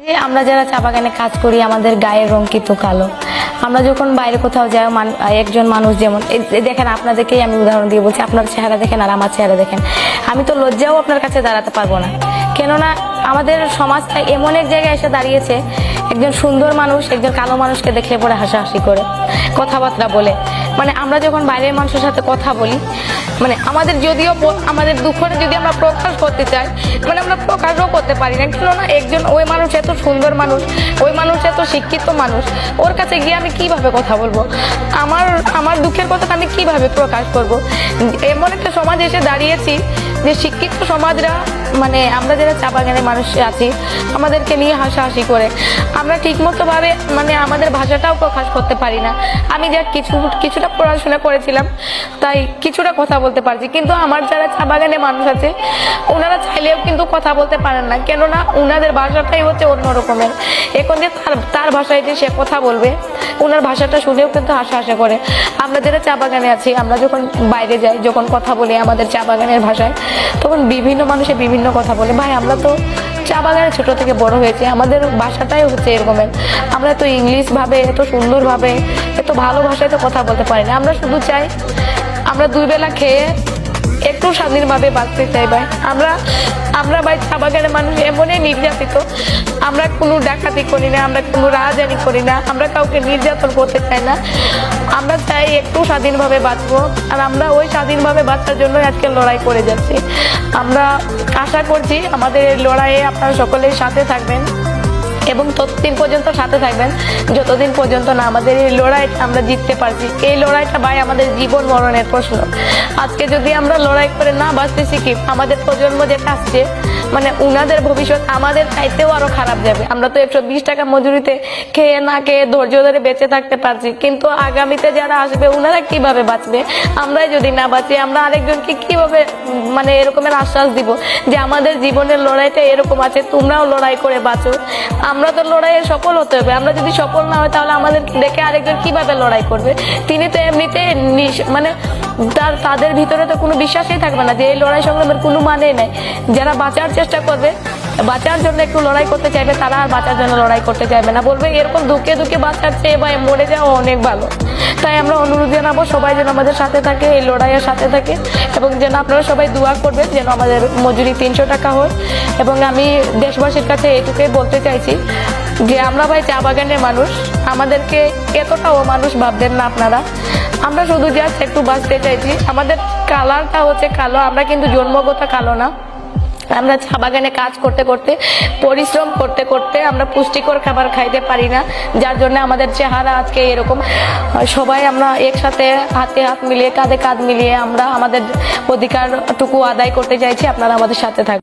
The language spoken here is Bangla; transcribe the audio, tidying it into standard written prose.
যে আমরা যারা চা বাগানে কাজ করি আমাদের গায়ের রং কিন্তু কালো। আমরা যখন বাইরে কোথাও যাই একজন মানুষ যেমন দেখেন, আপনাদেরকেই আমি উদাহরণ দিয়ে বলছি, আপনার চেহারা দেখেন আর আমার চেহারা দেখেন, আমি তো লজ্জাও আপনার কাছে দাঁড়াতে পারবো না। কেননা আমাদের সমাজটা এমন এক জায়গায় এসে দাঁড়িয়েছে, একজন সুন্দর মানুষ একজন কালো মানুষকে দেখলে পরে হাসাহাসি করে কথাবার্তা বলে। মানে আমরা যখন বাইরের মানুষের সাথে কথা বলি, মানে আমাদের যদিও আমাদের দুঃখটা যদি আমরা প্রকাশ করতে চাই, মানে আমরা প্রকাশও করতে পারি না। কেননা একজন ওই মানুষ এত সুন্দর মানুষ, ওই মানুষ এত শিক্ষিত মানুষ, ওর কাছে গিয়ে আমি কিভাবে কথা বলবো? আমার দুঃখের কথাটা আমি কিভাবে প্রকাশ করব? এমন একটা সমাজ এসে দাঁড়িয়েছি যে শিক্ষিত সমাজরা, মানে আমরা যারা চা বাগানের মানুষ আছি, আমাদেরকে নিয়ে হাসাহাসি করে। আমরা ঠিকমতো ভাবে মানে আমাদের ভাষাটাও প্রকাশ করতে পারি না। আমি যা কিছুটা পড়াশোনা করেছিলাম তাই কিছুটা কথা বলতে পারছি, কিন্তু আমার যারা চা বাগানের মানুষ আছে ওনারা চাইলেও কিন্তু কথা বলতে পারেন না। কেননা ওনাদের ভাষাটাই হচ্ছে অন্য রকমের। এখন যে তার ভাষায় যে সে কথা বলবে, ওনার ভাষাটা শুনেও কিন্তু হাসাহাসি করে। আমরা যারা চা বাগানে আছি, আমরা যখন বাইরে যাই, যখন কথা বলি আমাদের চা বাগানের ভাষায়, তখন বিভিন্ন মানুষে বিভিন্ন কথা বলে। ভাই, আমরা তো চা বাগানে ছোট থেকে বড় হয়েছে, আমাদের ভাষাটাই হচ্ছে এরকমের। আমরা তো ইংলিশ ভাবে এত সুন্দরভাবে এত ভালো ভাষায় তো কথা বলতে পারি না। আমরা শুধু চাই আমরা দুই বেলা খেয়ে একটু স্বাধীনভাবে বাঁচতে চাই। ভাই, আমরা ভাই চা বাগানের মানুষ এমনই নির্যাতিত, আমরা কোনো ডাকাতি করি না, আমরা কোনো রাজধানী করি না, আমরা কাউকে নির্যাতন করতে চাই না। আমরা চাই একটু স্বাধীনভাবে বাঁচবো, আর আমরা ওই স্বাধীনভাবে বাঁচার জন্য আজকে লড়াই করে যাচ্ছি। আমরা আশা করছি আমাদের এই লড়াইয়ে আপনারা সকলের সাথে থাকবেন এবং ততদিন পর্যন্ত সাথে থাকবেন যতদিন পর্যন্ত না আমাদের এই লড়াইটা আমরা জিততে পারছি। এই লড়াইটা ভাই আমাদের জীবন মরণের প্রশ্ন। আজকে যদি আমরা লড়াই করে না বাঁচতে শিখি, আমাদের প্রজন্ম যেটা আসছে, মানে উনাদের ভবিষ্যৎ আমাদের চাইতেও আরো খারাপ যাবে। আমরা তো 120 টাকা মজুরিতে খেয়ে না খেয়ে ধৈর্য ধরে বেঁচে থাকতে পারছি, কিন্তু আগামীতে যারা আসবে ওনারা কিভাবে বাঁচবে? আমরাই যদি না বাঁচি, আমরা আরেকজনকে কিভাবে মানে এরকমের আশ্বাস দিব যে আমাদের জীবনের লড়াইটা এরকম আছে, তোমরাও লড়াই করে বাঁচো? আমরা তো লড়াইয়ে সফল হতে হবে। আমরা যদি সফল না হয় তাহলে আমাদের দেখে আরেকজন কিভাবে লড়াই করবে? তিনি তো এমনিতে মানে তাদের ভিতরে তো কোনো বিশ্বাসই থাকবে না যে এই লড়াই সংগ্রামের কোনো মানেই নাই। যারা বাঁচার চেষ্টা করবে, বাঁচার জন্য একটু লড়াই করতে চাইবে, তারা আর বাঁচার জন্য লড়াই করতে চাইবে না, বলবে এরকম দুঃখে দুঃখে বাঁচার চেয়ে বা মরে যাওয়া অনেক ভালো। তাই আমরা অনুরোধ জানাবো সবাই যেন আমাদের সাথে থাকে, এই লড়াইয়ের সাথে থাকে, এবং যেন আপনারা সবাই দোয়া করবেন যেন আমাদের মজুরি 300 টাকা হয়। এবং আমি দেশবাসীর কাছে এটুকুই বলতে চাইছি যে আমরা ভাই চা বাগানের মানুষ, আমাদেরকে এতটাও মানুষ ভাববেন না আপনারা। আমরা শুধু জাস্ট একটু বাঁচতে চাইছি। আমাদের কালারটা হচ্ছে কালো, আমরা কিন্তু জন্মগত কালো না। আমরা চা বাগানে কাজ করতে করতে, পরিশ্রম করতে করতে আমরা পুষ্টিকর খাবার খাইতে পারি না, যার জন্য আমাদের চেহারা আজকে এরকম। সবাই আমরা একসাথে হাতে হাত মিলিয়ে, কাঁধে কাঁধ মিলিয়ে আমরা আমাদের অধিকারটুকু আদায় করতে চাইছি। আপনারা আমাদের সাথে থাকবেন।